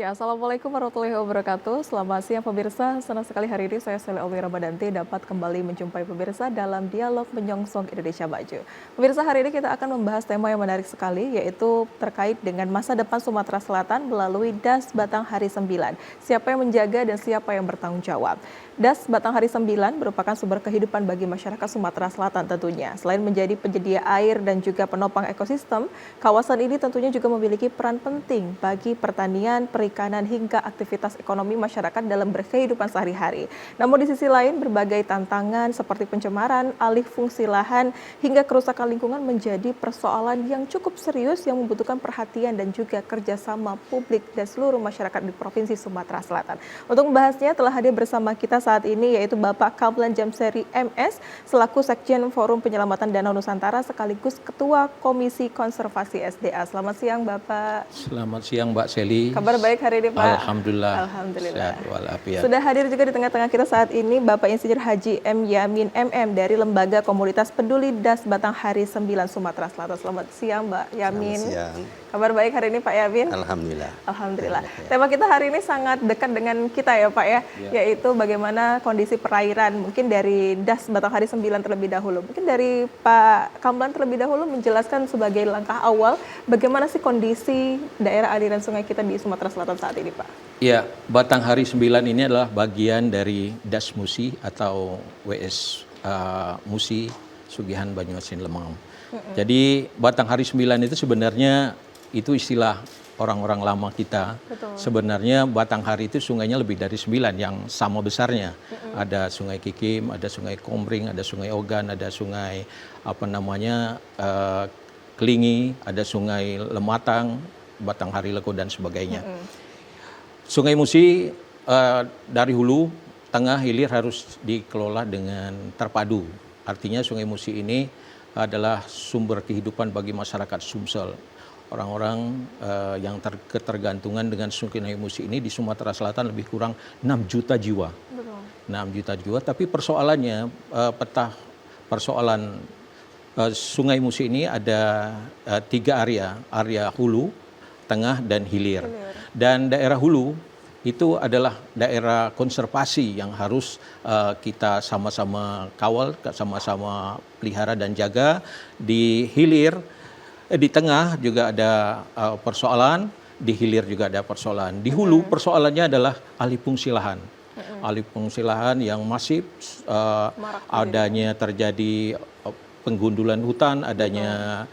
Ya, Assalamualaikum warahmatullahi wabarakatuh. Selamat siang pemirsa, senang sekali hari ini saya Sele Owi Ramadanti dapat kembali menjumpai pemirsa dalam dialog menyongsong Indonesia Maju. Pemirsa, hari ini kita akan membahas tema yang menarik sekali, yaitu terkait dengan masa depan Sumatera Selatan melalui Das Batanghari 9. Siapa yang menjaga dan siapa yang bertanggung jawab. Das Batanghari 9 merupakan sumber kehidupan bagi masyarakat Sumatera Selatan tentunya. Selain menjadi penyedia air dan juga penopang ekosistem, kawasan ini tentunya juga memiliki peran penting bagi pertanian, perikanan, hingga aktivitas ekonomi masyarakat dalam berkehidupan sehari-hari. Namun di sisi lain, berbagai tantangan seperti pencemaran, alih fungsi lahan, hingga kerusakan lingkungan menjadi persoalan yang cukup serius yang membutuhkan perhatian dan juga kerjasama publik dan seluruh masyarakat di Provinsi Sumatera Selatan. Untuk membahasnya telah hadir bersama kita saat ini yaitu Bapak Kamlan Jamseri MS selaku Sekjen Forum Penyelamatan Danau Nusantara sekaligus Ketua Komisi Konservasi SDA. Selamat siang Bapak. Selamat siang Mbak Seli. Kabar baik hari ini Pak? Alhamdulillah. Alhamdulillah. Sehat walafiat. Sudah hadir juga di tengah-tengah kita saat ini Bapak Insinyur Haji M. Yamin MM dari Lembaga Komunitas Peduli Das Batanghari 9 Sumatera Selatan. Selamat siang Mbak Yamin. Selamat siang. Kabar baik hari ini Pak Yamin? Alhamdulillah. Alhamdulillah. Tema kita hari ini sangat dekat dengan kita ya Pak ya, yaitu bagaimana kondisi perairan. Mungkin dari Das Batanghari 9 terlebih dahulu. Mungkin dari Pak Kamlan terlebih dahulu menjelaskan sebagai langkah awal bagaimana sih kondisi daerah aliran sungai kita di Sumatera Selatan saat ini Pak? Ya, Batanghari 9 ini adalah bagian dari Das Musi atau WS Musi Sugihan Banyuasin Lemangam. Jadi Batanghari 9 itu sebenarnya itu istilah orang-orang lama kita. Betul. Sebenarnya Batanghari itu sungainya lebih dari 9 yang sama besarnya. Ada Sungai Kikim, ada Sungai Komring, ada Sungai Ogan, ada Sungai Kelingi, ada Sungai Lematang, Batanghari Leko dan sebagainya. Sungai Musi dari hulu, tengah, hilir harus dikelola dengan terpadu. Artinya Sungai Musi ini adalah sumber kehidupan bagi masyarakat Sumsel. Orang-orang yang ketergantungan dengan Sungai Musi ini di Sumatera Selatan lebih kurang 6 juta jiwa. Betul. 6 juta jiwa, tapi persoalannya persoalan Sungai Musi ini ada 3 area hulu, tengah, dan hilir. Dan daerah hulu itu adalah daerah konservasi yang harus kita sama-sama kawal, sama-sama pelihara dan jaga. Di hilir, di tengah juga ada persoalan, di hilir juga ada persoalan. Di hulu persoalannya adalah alih fungsi lahan. Alih fungsi lahan yang masif, adanya terjadi penggundulan hutan, adanya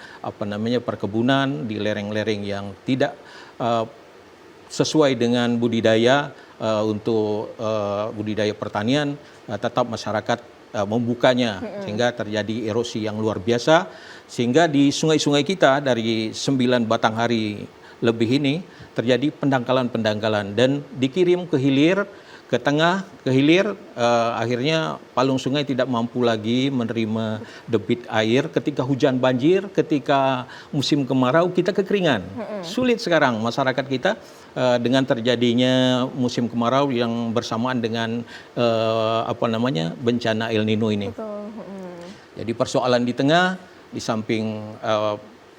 perkebunan di lereng-lereng yang tidak sesuai dengan budidaya untuk budidaya pertanian, tetap masyarakat membukanya sehingga terjadi erosi yang luar biasa, sehingga di sungai-sungai kita dari 9 Batanghari lebih ini terjadi pendangkalan dan dikirim ke hilir, ke tengah, ke hilir, akhirnya palung sungai tidak mampu lagi menerima debit air. Ketika hujan banjir, ketika musim kemarau kita kekeringan. Sulit sekarang masyarakat kita dengan terjadinya musim kemarau yang bersamaan dengan bencana El Nino ini. Betul. Jadi persoalan di tengah, di samping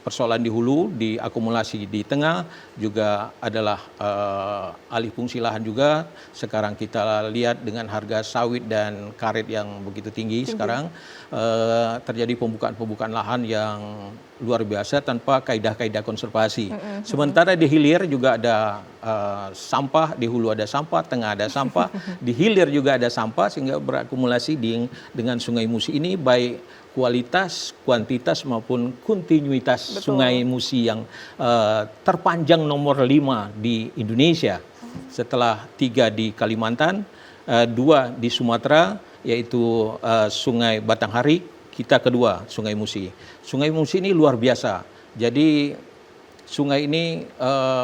persoalan di hulu, diakumulasi di tengah, juga adalah alih fungsi lahan juga. Sekarang kita lihat dengan harga sawit dan karet yang begitu tinggi. Sekarang terjadi pembukaan lahan yang luar biasa tanpa kaidah-kaidah konservasi. Sementara di hilir juga ada sampah, di hulu ada sampah, tengah ada sampah, di hilir juga ada sampah, sehingga berakumulasi dengan Sungai Musi ini, baik kualitas, kuantitas maupun kontinuitas. Betul. Sungai Musi yang terpanjang nomor 5 di Indonesia, setelah 3 di Kalimantan, 2 di Sumatera, yaitu Sungai Batanghari, kita kedua Sungai Musi. Sungai Musi ini luar biasa. Jadi sungai ini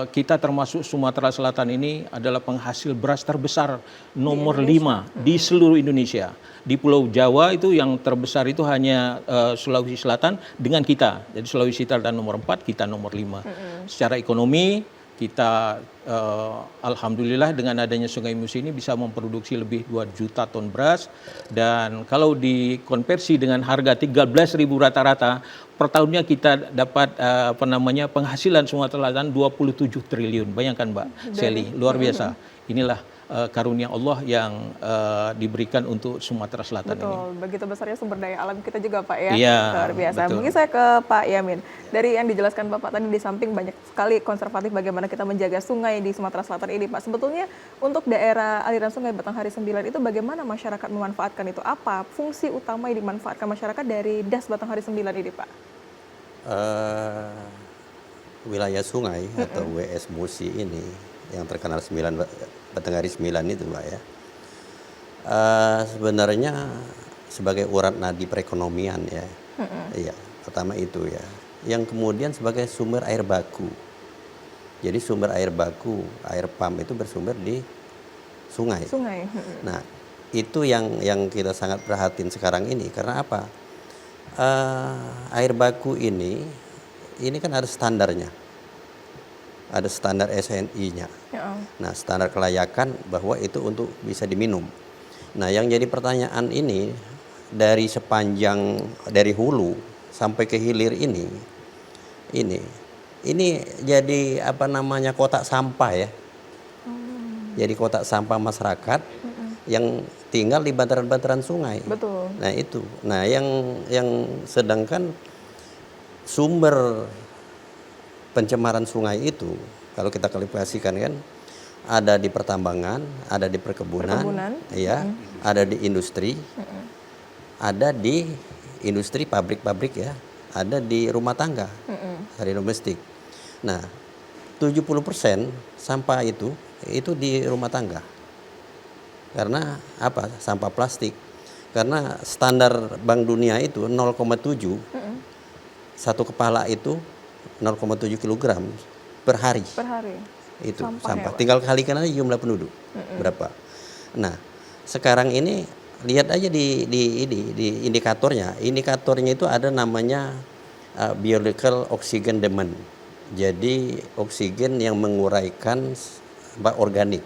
kita termasuk Sumatera Selatan ini adalah penghasil beras terbesar nomor 5 di seluruh Indonesia. Di Pulau Jawa itu yang terbesar itu hanya Sulawesi Selatan dengan kita. Jadi Sulawesi Selatan nomor 4, kita nomor 5. Secara ekonomi kita alhamdulillah dengan adanya Sungai Musi ini bisa memproduksi lebih 2 juta ton beras, dan kalau dikonversi dengan harga 13.000 rata-rata per tahunnya kita dapat penghasilan Sumatera Selatan 27 triliun. Bayangkan Mbak Seli, luar biasa. Inilah karunia Allah yang diberikan untuk Sumatera Selatan ini. Betul, begitu besarnya sumber daya alam kita juga Pak ya, Iya, luar biasa. betul. Mungkin saya ke Pak Yamin. Dari yang dijelaskan Bapak tadi, di samping banyak sekali konservatif bagaimana kita menjaga sungai di Sumatera Selatan ini Pak, sebetulnya untuk daerah aliran sungai Batanghari 9 itu bagaimana masyarakat memanfaatkan itu? Apa fungsi utama yang dimanfaatkan masyarakat dari Das Batanghari 9 ini Pak? Wilayah sungai atau WS Musi ini yang terkenal Batanghari 9 itu Pak ya, sebenarnya sebagai urat nadi perekonomian ya. Iya, pertama itu ya. Yang kemudian sebagai sumber air baku. Jadi sumber air baku, air pump itu bersumber di sungai. Sungai. Nah, itu yang kita sangat perhatiin sekarang ini. Karena apa? Air baku ini kan ada standarnya. Ada standar SNI-nya. Ya. Nah, standar kelayakan bahwa itu untuk bisa diminum. Nah, yang jadi pertanyaan ini dari hulu sampai ke hilir ini jadi kotak sampah ya. Jadi kotak sampah masyarakat yang tinggal di bantaran-bantaran sungai. Betul. Nah, itu. Nah, yang sedangkan sumber pencemaran sungai itu kalau kita klasifikasikan kan ada di pertambangan, ada di perkebunan. Ya, ada di industri, ada di industri pabrik-pabrik ya, ada di rumah tangga, dari domestik. Nah, 70% sampah itu di rumah tangga. Karena apa? Sampah plastik. Karena standar Bank Dunia itu 0,7, satu kepala itu 0,7 kg per hari. Per hari. Itu Sampah. sampah. Tinggal kalikan aja jumlah penduduk berapa. Nah, sekarang ini lihat aja di indikatornya. Indikatornya itu ada namanya biological oxygen demand. Jadi oksigen yang menguraikan organik.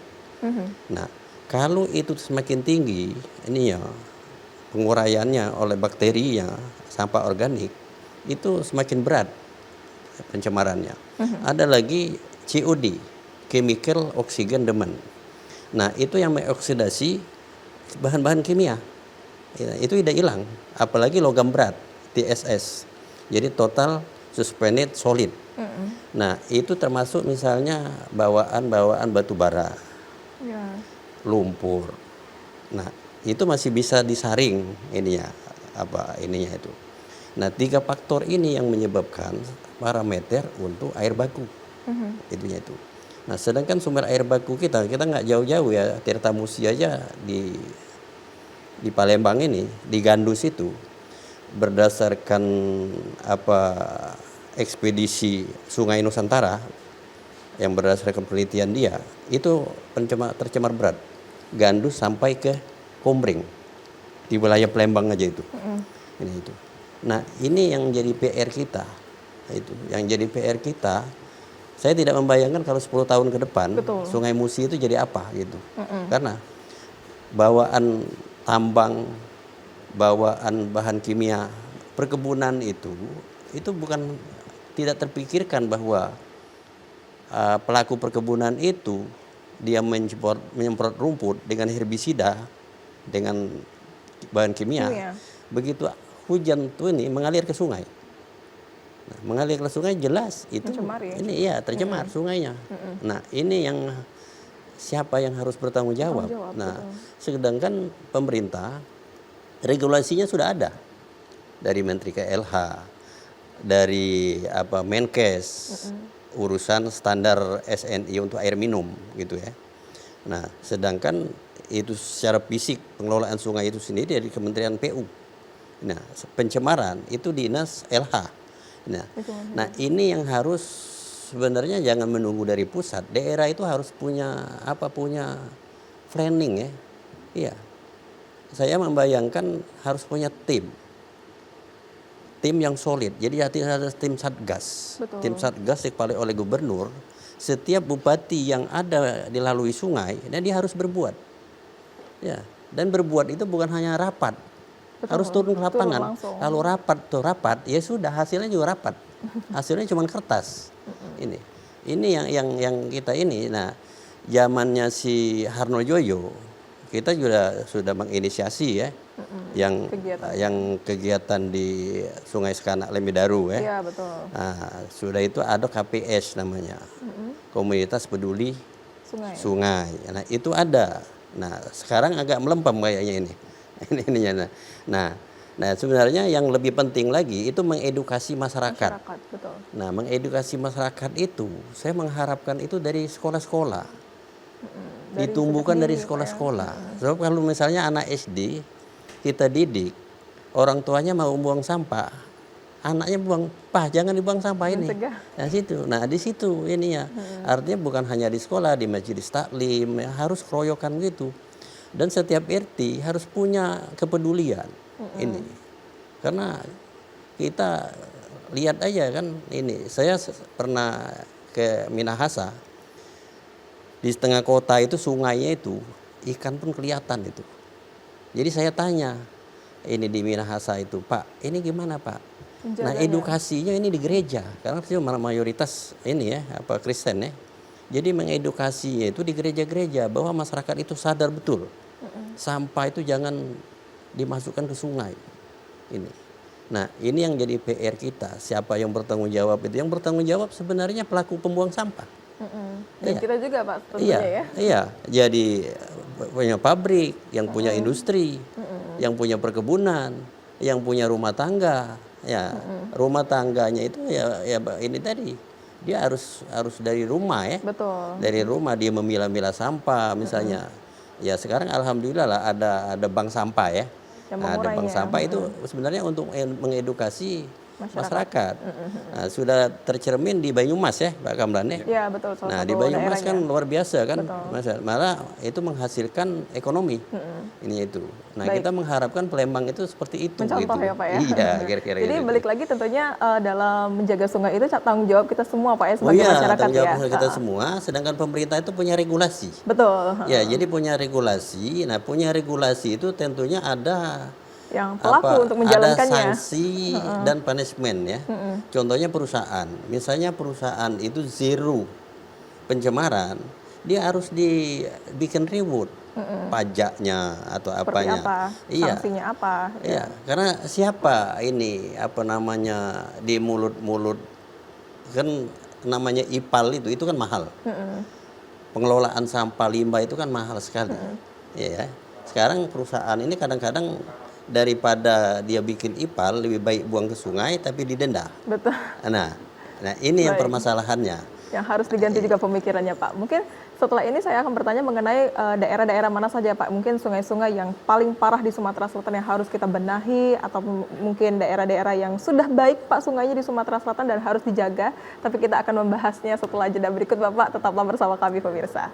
Nah, kalau itu semakin tinggi, ini ya penguraiannya oleh bakteri ya, sampah organik itu semakin berat pencemarannya. Ada lagi COD, chemical oxygen demand. Nah, itu yang mengoksidasi bahan-bahan kimia. Ya, itu tidak hilang, apalagi logam berat, TSS. Jadi total suspended solid. Nah, itu termasuk misalnya bawaan batu bara, lumpur. Nah, itu masih bisa disaring ininya itu. Nah, 3 faktor ini yang menyebabkan parameter untuk air baku. Itunya itu. Nah, sedangkan sumber air baku kita nggak jauh-jauh ya, Tirta Musi aja di Palembang ini, di Gandus itu, berdasarkan ekspedisi Sungai Nusantara yang berdasarkan penelitian dia, itu tercemar berat. Gandus sampai ke Kombring di wilayah Palembang aja itu. Ini itu. Nah, ini yang jadi PR kita. Itu yang jadi PR kita. Saya tidak membayangkan kalau 10 tahun ke depan Sungai Musi itu jadi apa gitu. Karena bawaan tambang, bawaan bahan kimia, perkebunan itu bukan tidak terpikirkan bahwa pelaku perkebunan itu dia menyemprot rumput dengan herbisida, dengan bahan kimia. Begitu hujan tuh ini mengalir ke sungai. Nah, mengalir ke sungai jelas itu tercemar, ya? Ini ya tercemar sungainya. Nah, ini yang siapa yang harus bertanggung jawab? Nah, sedangkan pemerintah regulasinya sudah ada dari Menteri KLH, dari Menkes, urusan standar SNI untuk air minum gitu ya. Nah, sedangkan itu secara fisik pengelolaan sungai itu sendiri dari Kementerian PU. Nah, pencemaran itu dinas LH. Nah, ini yang harus sebenarnya jangan menunggu dari pusat. Daerah itu harus punya planning ya. Iya. Saya membayangkan harus punya tim yang solid. Jadi ada tim satgas. Tim satgas dikepalai oleh gubernur setiap bupati yang ada dilalui sungai, dan dia harus berbuat. Ya, dan berbuat itu bukan hanya rapat, harus turun ke lapangan. langsung. Kalau rapat, ya sudah hasilnya juga rapat, hasilnya cuma kertas. Ini yang kita ini. Nah, zamannya si Harno Joyo, kita juga sudah menginisiasi ya, yang kegiatan di Sungai Sekanak Lembedaru ya. Iya, betul. Nah, sudah itu ada KPS namanya, Komunitas Peduli Sungai. Nah, itu ada. Nah, sekarang agak melempem kayaknya ini. Ininya. Nah, sebenarnya yang lebih penting lagi itu mengedukasi masyarakat. Betul. Nah, mengedukasi masyarakat itu, saya mengharapkan itu dari sekolah-sekolah. Ditumbuhkan dari sekolah-sekolah. Sebab kalau misalnya anak SD kita didik, orang tuanya mau buang sampah, anaknya buang, "Pah, jangan dibuang sampah ini." Nah, di situ ininya. Artinya bukan hanya di sekolah, di majelis taklim, ya, harus keroyokan gitu. Dan setiap RT harus punya kepedulian ini. Karena kita lihat aja kan ini. Saya pernah ke Minahasa. Di setengah kota itu sungainya itu ikan pun kelihatan itu. Jadi saya tanya ini di Minahasa itu, "Pak, ini gimana, Pak?" Nah, edukasinya ini di gereja, karena mayoritas ini ya Kristen ya. Jadi mengedukasinya itu di gereja-gereja bahwa masyarakat itu sadar betul sampah itu jangan dimasukkan ke sungai. Ini. Nah, ini yang jadi PR kita. Siapa yang bertanggung jawab itu? Yang bertanggung jawab sebenarnya pelaku pembuang sampah. Dan kita juga Pak tentunya ya. Iya, jadi punya pabrik, yang punya industri, yang punya perkebunan, yang punya rumah tangga. Ya, rumah tangganya itu ya ini tadi. Dia harus dari rumah ya. Betul. Dari rumah dia memilah-milah sampah misalnya. Ya sekarang alhamdulillah lah ada bank sampah ya. Ada bank sampah itu sebenarnya untuk mengedukasi masyarakat. Nah, sudah tercermin di Banyumas ya Pak Kamlan ya. Iya, betul. Nah, di Banyumas kan luar biasa kan. Malah itu menghasilkan ekonomi. Ini itu. Nah, kita mengharapkan Palembang itu seperti itu. Mencontoh gitu. ya Pak ya. Iya, kira-kira Jadi gitu. balik lagi tentunya dalam menjaga sungai itu tanggung jawab kita semua Pak ya Oh sebagai iya, masyarakat tanggung jawab ya. kita semua, sedangkan pemerintah itu punya regulasi. Betul. Ya, jadi punya regulasi. Nah, punya regulasi itu tentunya ada yang pelaku untuk menjalankannya. Ada sanksi dan punishment ya. Contohnya perusahaan. Misalnya perusahaan itu zero pencemaran, dia harus dibikin reward. Pajaknya atau apanya. Apa? Iya. Sanksinya apa? Iya, karena siapa ini di mulut-mulut kan namanya IPAL itu kan mahal. Pengelolaan sampah limbah itu kan mahal sekali. Ya. Sekarang perusahaan ini kadang-kadang daripada dia bikin IPAL lebih baik buang ke sungai tapi didenda. Betul. Nah ini yang permasalahannya. Yang harus diganti juga pemikirannya Pak. Mungkin setelah ini saya akan bertanya mengenai daerah-daerah mana saja Pak, mungkin sungai-sungai yang paling parah di Sumatera Selatan yang harus kita benahi, atau mungkin daerah-daerah yang sudah baik Pak sungainya di Sumatera Selatan dan harus dijaga. Tapi kita akan membahasnya setelah jeda berikut Bapak, tetaplah bersama kami pemirsa.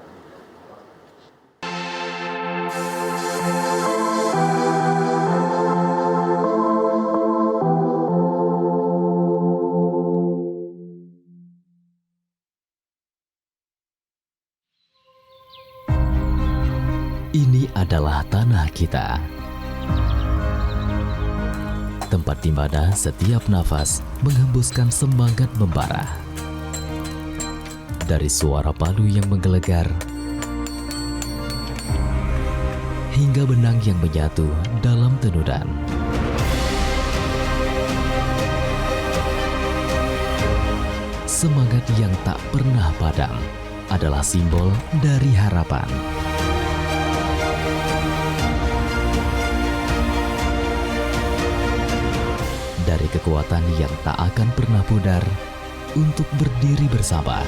Ini adalah tanah kita. Tempat di mana setiap nafas menghembuskan semangat membara. Dari suara padu yang menggelegar hingga benang yang menyatu dalam tenunan. Semangat yang tak pernah padam adalah simbol dari harapan. Dari kekuatan yang tak akan pernah pudar untuk berdiri bersama.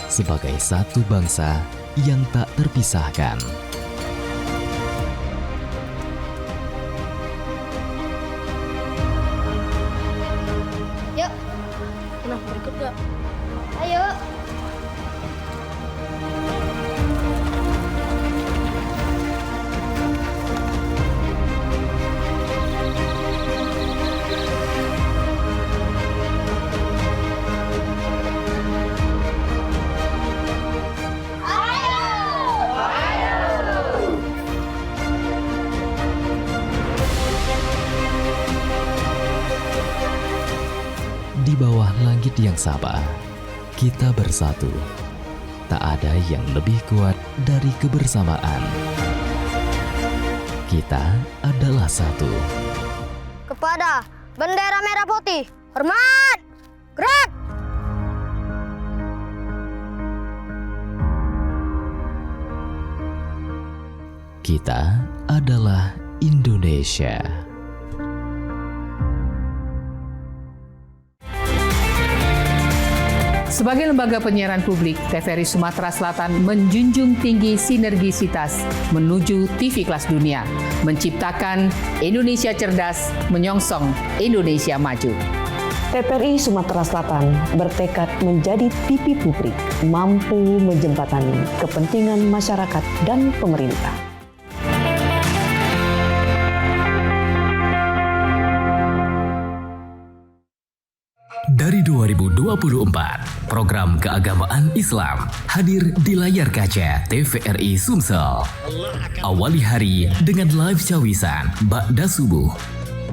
Sebagai satu bangsa yang tak terpisahkan. Yuk, nah berikut gak? Ayo. bawah langit yang sama, kita bersatu. Tak ada yang lebih kuat dari kebersamaan. Kita adalah satu. Kepada bendera merah putih, hormat! Gerak! Kita adalah Indonesia. Sebagai lembaga penyiaran publik, TVRI Sumatera Selatan menjunjung tinggi sinergisitas menuju TV kelas dunia, menciptakan Indonesia cerdas, menyongsong Indonesia maju. TVRI Sumatera Selatan bertekad menjadi TV publik, mampu menjembatani kepentingan masyarakat dan pemerintah. Dari 2024, program keagamaan Islam hadir di layar kaca TVRI Sumsel. Awali hari dengan live cawisan Ba'da Subuh.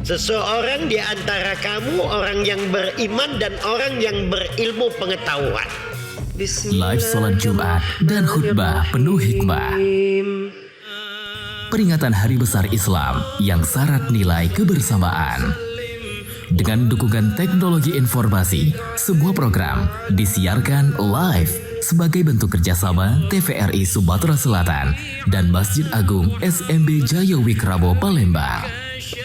Seseorang di antara kamu orang yang beriman dan orang yang berilmu pengetahuan. Live sholat Jumat dan khutbah penuh hikmah. Peringatan Hari Besar Islam yang syarat nilai kebersamaan. Dengan dukungan teknologi informasi, semua program disiarkan live sebagai bentuk kerjasama TVRI Sumatera Selatan dan Masjid Agung SMB Jaya Wikrabo Palembang.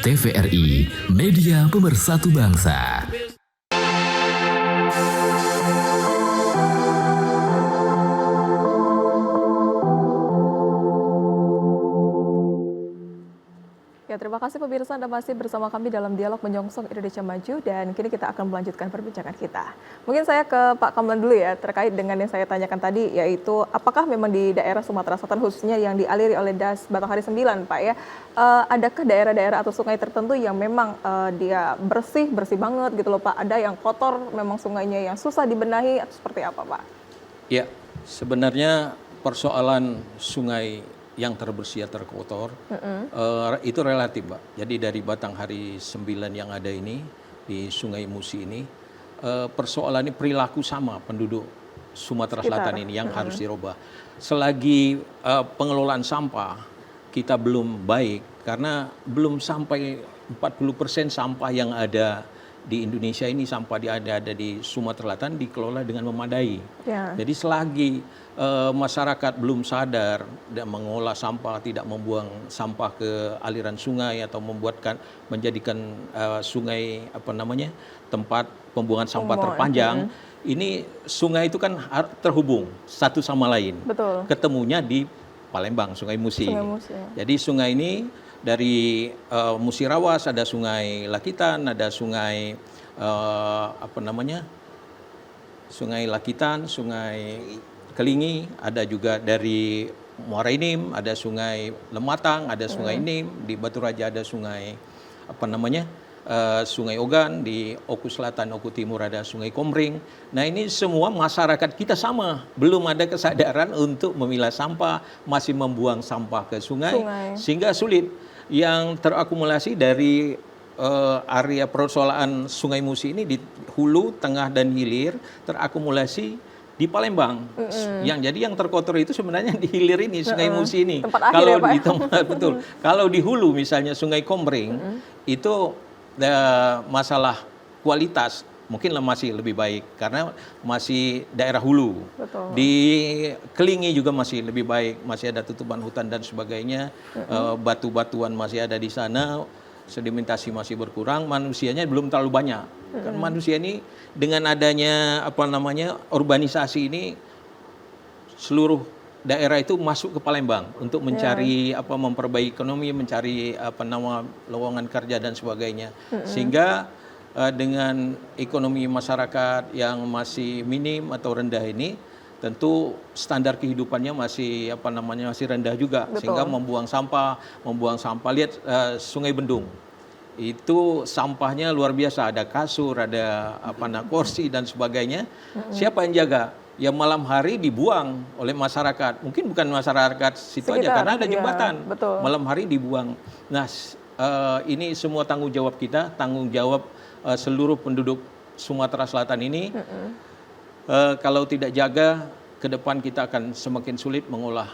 TVRI, media pemersatu bangsa. Ya, terima kasih pemirsa, Anda masih bersama kami dalam dialog menyongsong Indonesia Maju, dan kini kita akan melanjutkan perbincangan kita. Mungkin saya ke Pak Kamlan dulu ya, terkait dengan yang saya tanyakan tadi, yaitu apakah memang di daerah Sumatera Selatan khususnya yang dialiri oleh Das Batanghari 9, Pak ya, adakah daerah-daerah atau sungai tertentu yang memang dia bersih banget gitu loh Pak, ada yang kotor, memang sungainya yang susah dibenahi, atau seperti apa Pak? Ya, sebenarnya persoalan sungai yang terbersih atau terkotor itu relatif, Mbak. Jadi dari Batanghari 9 yang ada ini di Sungai Musi ini, persoalan ini perilaku sama penduduk Sumatera Selatan ini yang harus dirubah. Selagi pengelolaan sampah kita belum baik, karena belum sampai 40% sampah yang ada di Indonesia ini, sampah ada di Sumatera Selatan dikelola dengan memadai. Ya. Jadi selagi masyarakat belum sadar dan mengolah sampah, tidak membuang sampah ke aliran sungai atau menjadikan sungai tempat pembuangan sampah terpanjang, ini sungai itu kan terhubung satu sama lain. Betul. Ketemunya di Palembang, Sungai Musi. Jadi sungai ini dari Musirawas ada Sungai Lakitan, ada Sungai Sungai Lakitan, Sungai Kelingi, ada juga dari Muara Enim, ada Sungai Lematang, ada Sungai Enim, di Batu Raja ada Sungai Sungai Ogan, di Oku Selatan, Oku Timur ada Sungai Komring. Nah ini semua masyarakat kita sama, belum ada kesadaran untuk memilah sampah, masih membuang sampah ke sungai. Sehingga sulit. Yang terakumulasi dari area persoalan Sungai Musi ini di hulu, tengah, dan hilir terakumulasi di Palembang. Yang terkotor itu sebenarnya di hilir ini, Sungai Musi ini. Kalau di betul. Kalau di hulu misalnya Sungai Komring itu masalah kualitas mungkin masih lebih baik karena masih daerah hulu. Betul. Di Kelingi juga masih lebih baik, masih ada tutupan hutan dan sebagainya. Batu-batuan masih ada di sana. Sedimentasi masih berkurang, manusianya belum terlalu banyak. Kan manusia ini dengan adanya urbanisasi ini, seluruh daerah itu masuk ke Palembang untuk mencari memperbaiki ekonomi, mencari lowongan kerja dan sebagainya. Sehingga dengan ekonomi masyarakat yang masih minim atau rendah ini, tentu standar kehidupannya masih masih rendah juga. Betul. Sehingga membuang sampah. Lihat Sungai Bendung itu sampahnya luar biasa, ada kasur, ada kursi dan sebagainya. Siapa yang jaga? Ya malam hari dibuang oleh masyarakat. Mungkin bukan masyarakat situ aja karena ada jembatan. Betul. Malam hari dibuang. Nah ini semua tanggung jawab kita, tanggung jawab seluruh penduduk Sumatera Selatan ini kalau tidak jaga, ke depan kita akan semakin sulit mengolah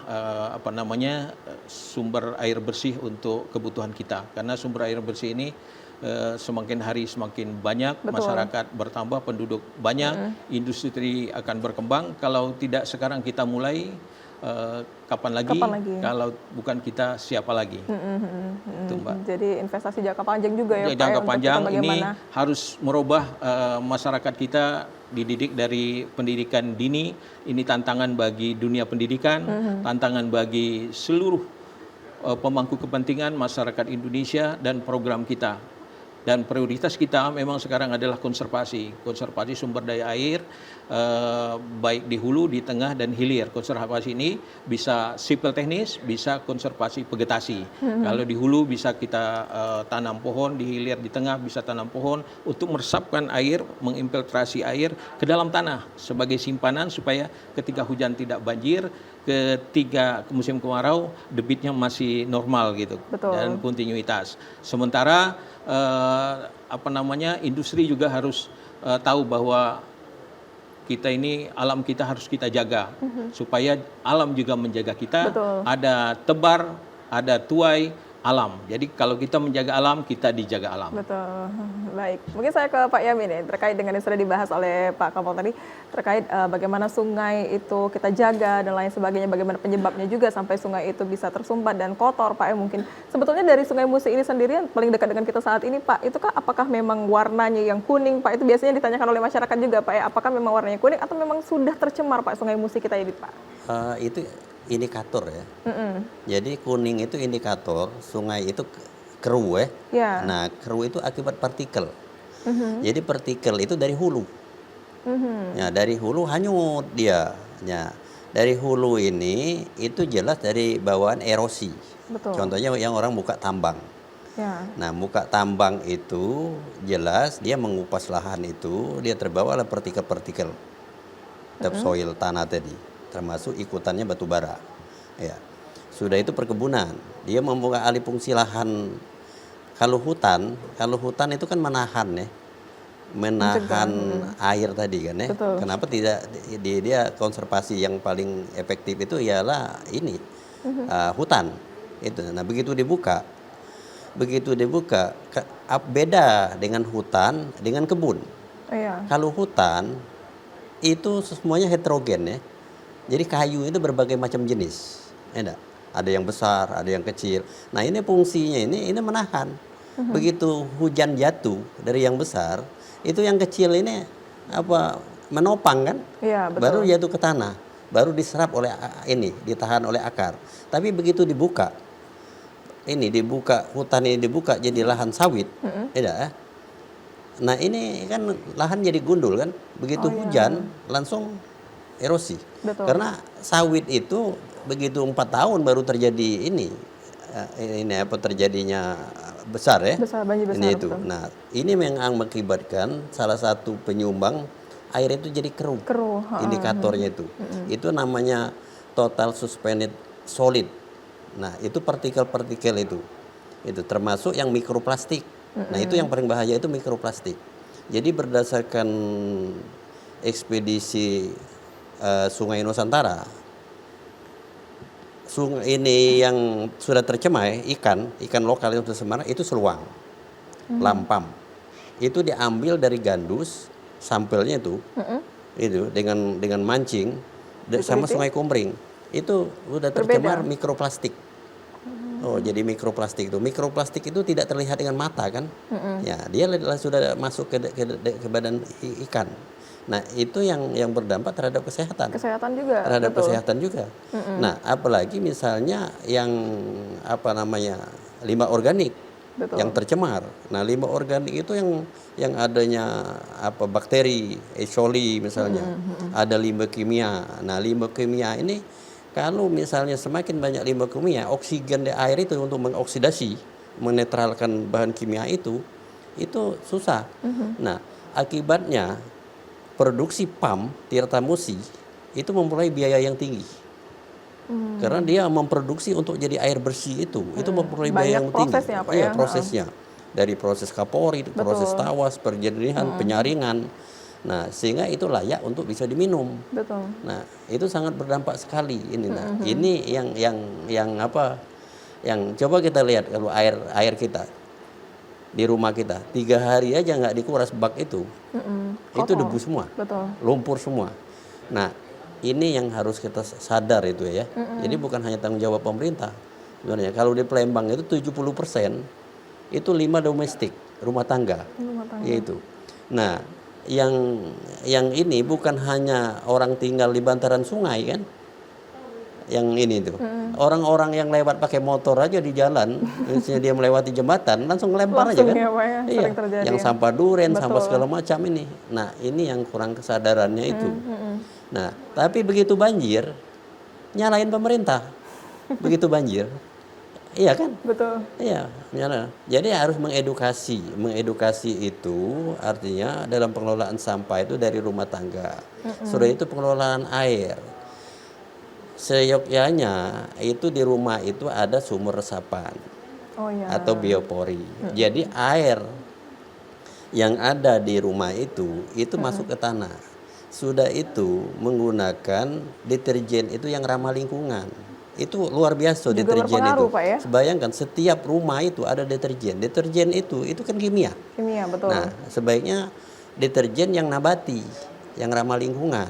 sumber air bersih untuk kebutuhan kita. Karena sumber air bersih ini semakin hari semakin banyak, masyarakat bertambah, penduduk banyak, industri akan berkembang. Kalau tidak sekarang kita mulai, kapan lagi? Kalau bukan kita, siapa lagi? Itu, Mbak. Jadi investasi jangka panjang juga ya, Pak. Jangka panjang ini harus merubah masyarakat kita, dididik dari pendidikan dini. Ini tantangan bagi dunia pendidikan, tantangan bagi seluruh pemangku kepentingan masyarakat Indonesia dan program kita. Dan prioritas kita memang sekarang adalah konservasi sumber daya air, baik di hulu, di tengah, dan hilir. Konservasi ini bisa sipil teknis, bisa konservasi vegetasi. Kalau di hulu bisa kita tanam pohon, di hilir, di tengah bisa tanam pohon untuk meresapkan air, menginfiltrasi air ke dalam tanah sebagai simpanan supaya ketika hujan tidak banjir, ketika musim kemarau debitnya masih normal gitu. Dan kontinuitas. Sementara industri juga harus tahu bahwa kita ini, alam kita harus kita jaga supaya alam juga menjaga kita. Ada tebar, ada tuai alam. Jadi kalau kita menjaga alam, kita dijaga alam. Betul. Baik. Mungkin saya ke Pak Yamin ya, terkait dengan yang sudah dibahas oleh Pak Kapol tadi, terkait bagaimana sungai itu kita jaga dan lain sebagainya, bagaimana penyebabnya juga sampai sungai itu bisa tersumbat dan kotor, Pak. Mungkin sebetulnya dari Sungai Musi ini sendiri yang paling dekat dengan kita saat ini, Pak, itu apakah memang warnanya yang kuning, Pak? Itu biasanya ditanyakan oleh masyarakat juga, Pak, ya, apakah memang warnanya kuning atau memang sudah tercemar, Pak, Sungai Musi kita ini, Pak? Itu indikator ya. Jadi kuning itu indikator sungai itu keruh ya. Nah, keruh itu akibat partikel. Jadi partikel itu dari hulu. Ya, dari hulu hanyut dia. Ya, dari hulu ini itu jelas dari bawaan erosi. Contohnya yang orang buka tambang. Nah, buka tambang itu jelas dia mengupas lahan itu, dia terbawa oleh partikel-partikel topsoil tanah tadi. Termasuk ikutannya batu bara. Ya. Sudah itu perkebunan, dia membuka alih fungsi lahan. Kalau hutan itu kan menahan air tadi kan ya. Kenapa tidak dia konservasi yang paling efektif itu ialah ini hutan. Itu. Nah, begitu dibuka beda dengan hutan dengan kebun. Kalau hutan itu semuanya heterogen ya. Jadi kayu itu berbagai macam jenis, ada yang besar, ada yang kecil. Nah, ini fungsinya ini menahan. Begitu hujan jatuh dari yang besar, itu yang kecil ini menopang kan, baru jatuh ke tanah, baru diserap oleh ditahan oleh akar. Tapi begitu dibuka hutan ini dibuka jadi lahan sawit, Nah, ini kan lahan jadi gundul kan, begitu hujan langsung erosi. Karena sawit itu begitu 4 tahun baru terjadi terjadinya besar ya. Banjir besar. Ini itu. Nah, ini memang mengakibatkan salah satu penyumbang air itu jadi keruh. Indikatornya itu. Itu namanya total suspended solid. Nah, itu partikel-partikel itu. Itu termasuk yang mikroplastik. Nah, itu yang paling bahaya itu mikroplastik. Jadi berdasarkan ekspedisi Sungai Nusantara, sungai ini yang sudah tercemar ikan lokal yang tercemar itu seluang, lampam. Itu diambil dari gandus, sampelnya itu dengan mancing sama Sungai Kumbring. Itu sudah tercemar mikroplastik. Jadi mikroplastik itu tidak terlihat dengan mata kan? Ya, dia sudah masuk ke badan ikan. Nah, itu yang berdampak terhadap kesehatan. Kesehatan juga. Nah, apalagi misalnya yang limbah organik yang tercemar. Nah, limbah organik itu yang adanya bakteri, E. coli misalnya. Ada limbah kimia. Nah, limbah kimia ini kalau misalnya semakin banyak limbah kimia, oksigen di air itu untuk mengoksidasi, menetralkan bahan kimia itu susah. Nah, akibatnya produksi PAM Tirta Musi itu memulai biaya yang tinggi. Karena dia memproduksi untuk jadi air bersih itu memulai biaya yang tinggi. Prosesnya. dari proses kapori, proses tawas, perjernihan, penyaringan. Nah, sehingga itu layak untuk bisa diminum. Betul. Nah, itu sangat berdampak sekali ini. Nah, ini yang apa? Yang coba kita lihat kalau air kita di rumah kita 3 hari aja nggak dikuras bak itu debu semua, Betul. lumpur semua. Nah, ini yang harus kita sadar itu ya. Jadi bukan hanya tanggung jawab pemerintah. Sebenarnya kalau di Palembang itu 70% itu 5 domestik rumah tangga. Yaitu. Nah, yang ini bukan hanya orang tinggal di bantaran sungai kan, yang ini tuh orang-orang yang lewat pakai motor aja di jalan, misalnya dia melewati jembatan langsung lempar aja kan, ya, Pak, ya, sering terjadi yang ya. sampah duren, Betul. sampah segala macam ini. Nah, ini yang kurang kesadarannya itu. Nah, tapi begitu banjir nyalain pemerintah, begitu banjir. Iya kan? Betul. Iya, jadi harus mengedukasi. Mengedukasi itu artinya dalam pengelolaan sampah itu dari rumah tangga. Sudah itu pengelolaan air. Seyogyanya itu di rumah itu ada sumur resapan atau biopori. Jadi air yang ada di rumah itu masuk ke tanah. Sudah itu menggunakan deterjen itu yang ramah lingkungan. Itu luar biasa Juga deterjen itu. berpengaruh, Pak, ya? Bayangkan setiap rumah itu ada deterjen. Deterjen itu kan kimia. Kimia, betul. Nah, sebaiknya deterjen yang nabati, yang ramah lingkungan.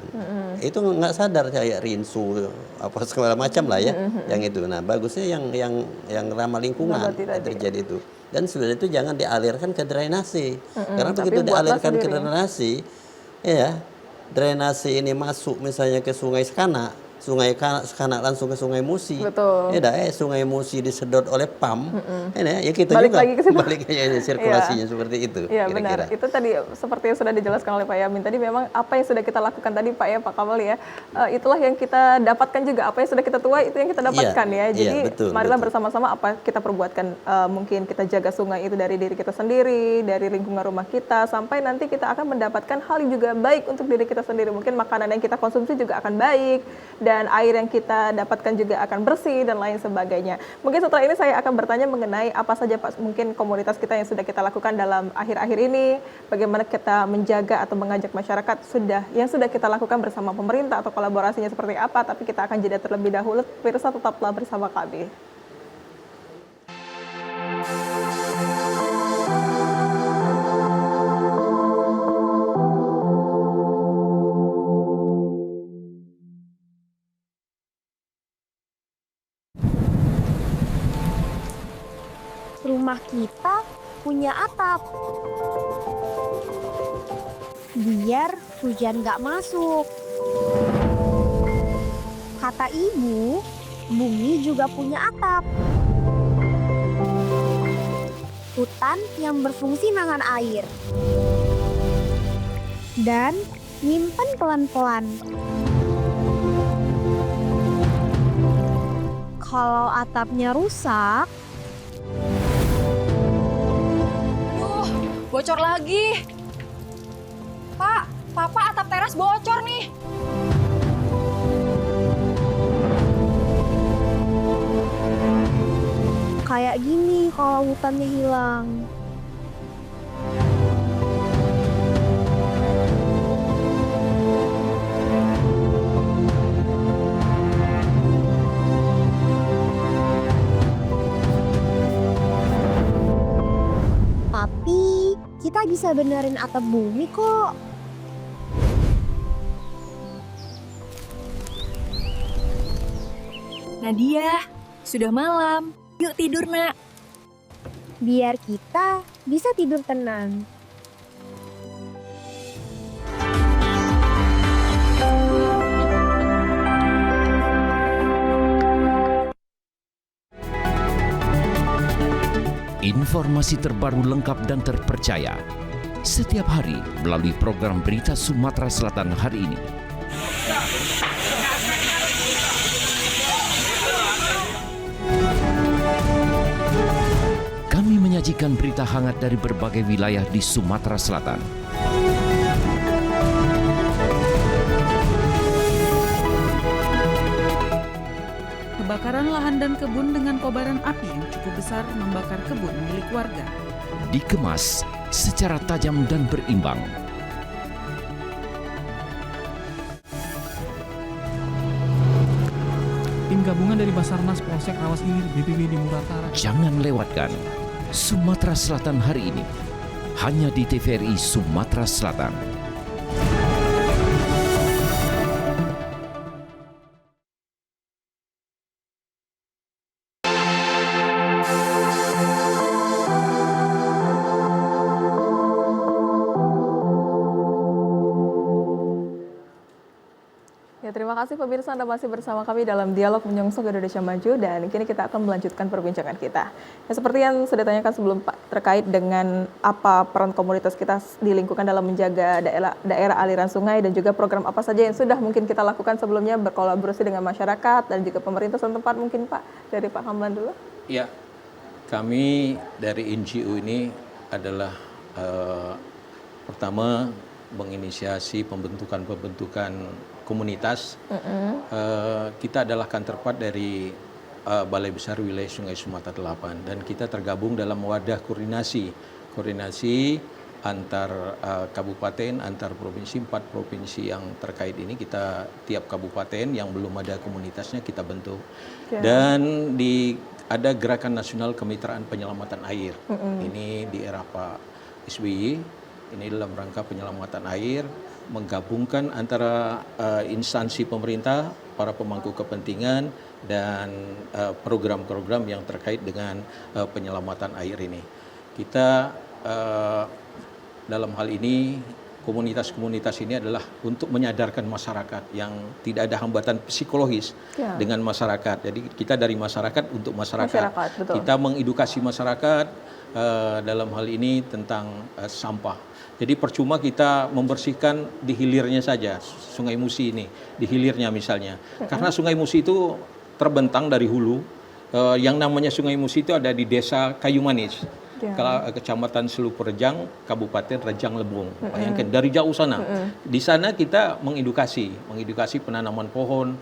Itu nggak sadar kayak rinso apa segala macam lah ya, yang itu. Nah, bagusnya yang ramah lingkungan deterjen itu. Dan sudah itu jangan dialirkan ke drainase. Karena begitu dialirkan ke drainase, ya drainase ini masuk misalnya ke Sungai Sekanak langsung ke Sungai Musi. Betul. Sungai Musi disedot oleh PAM. Ya kita Balik juga lagi ke situ. balik sirkulasinya seperti itu. Iya, kira-kira. benar. Itu tadi seperti yang sudah dijelaskan oleh Pak Yamin tadi, memang apa yang sudah kita lakukan tadi Pak Kamal ya, itulah yang kita dapatkan juga, apa yang sudah kita tuai itu yang kita dapatkan ya. Jadi marilah bersama-sama apa kita perbuatkan, mungkin kita jaga sungai itu dari diri kita sendiri, dari lingkungan rumah kita, sampai nanti kita akan mendapatkan hal yang juga baik untuk diri kita sendiri. Mungkin makanan yang kita konsumsi juga akan baik, dan air yang kita dapatkan juga akan bersih dan lain sebagainya. Mungkin setelah ini saya akan bertanya mengenai apa saja Pak mungkin komunitas kita yang sudah kita lakukan dalam akhir-akhir ini, bagaimana kita menjaga atau mengajak masyarakat yang sudah kita lakukan bersama pemerintah atau kolaborasinya seperti apa, tapi kita akan jeda terlebih dahulu. Pemirsa tetaplah bersama kami. Rumah kita punya atap, biar hujan gak masuk. Kata ibu, bumi juga punya atap. Hutan yang berfungsi nahan air dan nyimpen pelan-pelan. Kalau atapnya rusak, bocor lagi. Pak, Papa atap teras bocor nih. kayak gini kalau hutannya hilang. Tapi kita bisa benerin atap bumi kok. Nadia, sudah malam. Yuk tidur, Nak. Biar kita bisa tidur tenang. Informasi terbaru lengkap dan terpercaya setiap hari melalui program Berita Sumatera Selatan hari ini. Kami menyajikan berita hangat dari berbagai wilayah di Sumatera Selatan. Kebakaran lahan dan kebun dengan kobaran api yang cukup besar membakar kebun milik warga. dikemas secara tajam dan berimbang. Tim gabungan dari Basarnas Polsek Rawas Ilir BPBD Muratara. Jangan lewatkan Sumatera Selatan hari ini, hanya di TVRI Sumatera Selatan. Ya, terima kasih pemirsa, Anda masih bersama kami dalam Dialog Menyongsong Indonesia Maju, dan kini kita akan melanjutkan perbincangan kita. Ya, seperti yang sudah ditanyakan sebelum Pak, terkait dengan apa peran komunitas kita di lingkungan dalam menjaga daerah aliran sungai, dan juga program apa saja yang sudah mungkin kita lakukan sebelumnya berkolaborasi dengan masyarakat dan juga pemerintah setempat. Mungkin Pak, dari Pak Hamlan dulu. Ya, kami dari NGO ini adalah pertama menginisiasi pembentukan komunitas. Kita adalah counterpart dari Balai Besar Wilayah Sungai Sumatera Selatan, dan kita tergabung dalam wadah koordinasi antar kabupaten, antar provinsi, 4 provinsi yang terkait ini. Kita tiap kabupaten yang belum ada komunitasnya kita bentuk. Dan ada Gerakan Nasional Kemitraan Penyelamatan Air. Ini di era Pak SBY, ini dalam rangka penyelamatan air, menggabungkan antara instansi pemerintah, para pemangku kepentingan, dan program-program yang terkait dengan penyelamatan air ini. Kita dalam hal ini, komunitas-komunitas ini adalah untuk menyadarkan masyarakat yang tidak ada hambatan psikologis dengan masyarakat. Jadi kita dari masyarakat untuk masyarakat. Kita mengedukasi masyarakat dalam hal ini tentang sampah. Jadi percuma kita membersihkan di hilirnya saja, Sungai Musi ini, di hilirnya misalnya. Karena Sungai Musi itu terbentang dari hulu, yang namanya Sungai Musi itu ada di Desa Kayu Manis, Kecamatan Selupu Rejang, Kabupaten Rejang Lebong. Bayangkan dari jauh sana. Di sana kita mengedukasi penanaman pohon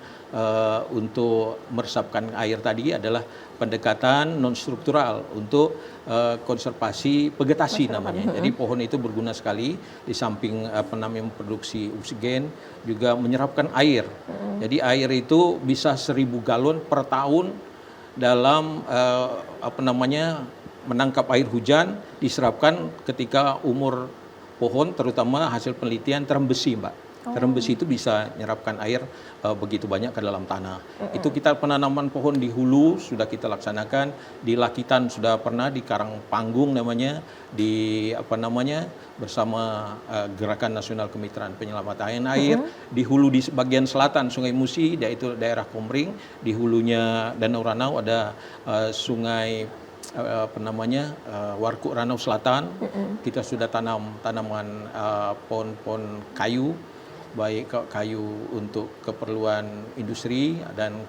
untuk meresapkan air tadi adalah pendekatan non struktural untuk konservasi vegetasi namanya. Jadi pohon itu berguna sekali, di samping memproduksi oksigen juga menyerapkan air. Jadi air itu bisa 1000 galon per tahun dalam menangkap air hujan, diserapkan ketika umur pohon, terutama hasil penelitian terem besi, Mbak. Terem besi itu bisa menyerapkan air begitu banyak ke dalam tanah. Itu kita penanaman pohon di hulu sudah kita laksanakan, di Lakitan sudah pernah, di Karangpanggung namanya, bersama Gerakan Nasional Kemitraan Penyelamatan Air. Di hulu di bagian selatan Sungai Musi, yaitu daerah Komering, di hulunya Danau Ranau ada sungai Warkuk Ranau Selatan. Kita sudah tanam tanaman pohon-pohon kayu, baik kayu untuk keperluan industri dan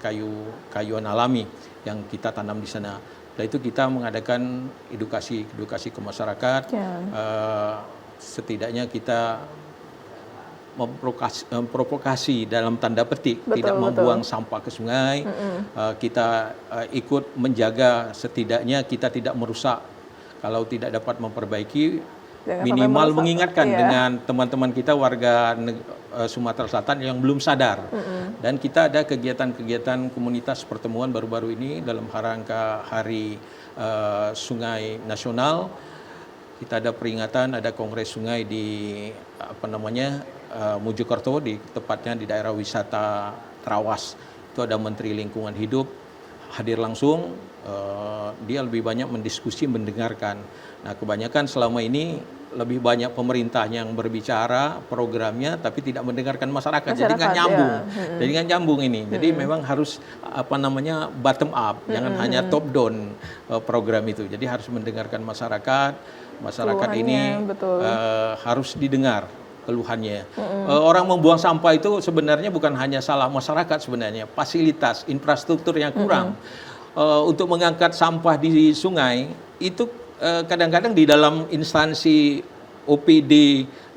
kayuan alami yang kita tanam di sana. Setelah itu kita mengadakan edukasi ke masyarakat. Setidaknya kita memprovokasi dalam tanda petik, tidak membuang sampah ke sungai. Kita ikut menjaga, setidaknya kita tidak merusak. Kalau tidak dapat memperbaiki, minimal mengingatkan dengan teman-teman kita warga Sumatera Selatan yang belum sadar. Dan kita ada kegiatan-kegiatan komunitas pertemuan baru-baru ini dalam rangka Hari Sungai Nasional. Kita ada peringatan, ada kongres sungai di Mojokerto, tepatnya di daerah wisata Trawas. Itu ada Menteri Lingkungan Hidup hadir langsung. Dia lebih banyak mendiskusi, mendengarkan. Nah, kebanyakan selama ini lebih banyak pemerintah yang berbicara programnya, tapi tidak mendengarkan masyarakat. Jadi nggak nyambung. Jadi nggak nyambung ini. Jadi memang harus bottom up, jangan hanya top down program itu. Jadi harus mendengarkan masyarakat. Masyarakat ini harus didengar keluhannya. Orang membuang sampah itu sebenarnya bukan hanya salah masyarakat, sebenarnya fasilitas infrastruktur yang kurang. Untuk mengangkat sampah di sungai itu kadang-kadang di dalam instansi OPD